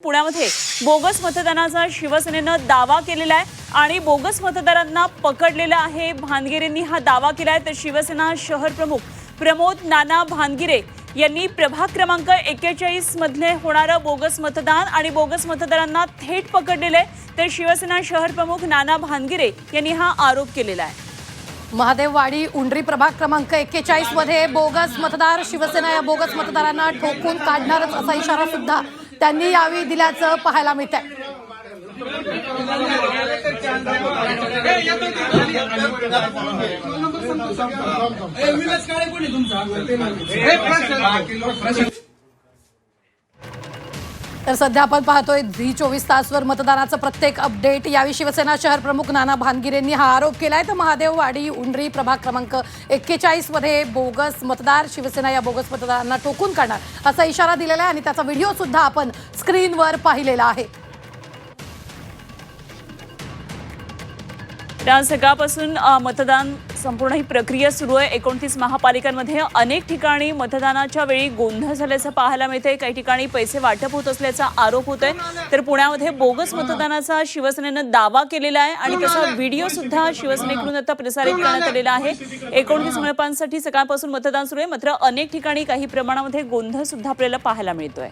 पुण्यामध्ये बोगस मतदानाचा शिवसेनेनं दावा केलेला आहे आणि बोगस मतदारांना पकडलेलं आहे। भानगिरेंनी हा दावा केलाय। तर शिवसेना शहर प्रमुख प्रमोद नाना भानगिरे यांनी प्रभाग क्रमांक 41 मधले होणारं बोगस मतदान आणि बोगस मतदारांना थेट पकडलेले। तर शिवसेना शहर प्रमुख नाना भानगिरे यांनी हा आरोप केलेला आहे। महादेववाडी उंडरी प्रभाग क्रमांक 41 मध्ये बोगस मतदार शिवसेना या बोगस मतदारांना ठोकून काढणारच असा इशारा सुद्धा त्यांनी यावेळी दिल्याचं पाहायला मिळतंय। तर सध्या आपण पाहतोय झी 24 तासवर मतदानाचं प्रत्येक अपडेट। यावेळी शिवसेना शहर प्रमुख नाना भानगिरेंनी हा आरोप केलाय। तर महादेववाडी उंडरी प्रभाग क्रमांक 41 मध्ये बोगस मतदार शिवसेना या बोगस मतदारांना ठोकून काढणार असा इशारा दिलेला आहे आणि त्याचा व्हिडिओ सुद्धा आपण स्क्रीनवर पाहिलेला आहे। सकाळपासून मतदान संपूर्ण ही प्रक्रिया सुरू आहे। 29 महापालिकांमध्ये अनेक ठिकाणी मतदानाच्या वेळी गोंधळ झाल्याचं पाहायला मिळतंय। काही ठिकाणी पैसे वाटप होत असल्याचा आरोप होतोय। तर पुण्यामध्ये बोगस मतदानाचा शिवसेनेनं दावा केलेला आहे आणि त्याचा व्हिडिओ सुद्धा शिवसेनेकडून आता प्रसारित करण्यात आलेला आहे। 29 मनपांसाठी सकाळपासून मतदान सुरू आहे, मात्र अनेक ठिकाणी काही प्रमाणामध्ये गोंधळ सुद्धा आपल्याला पाहायला मिळतोय।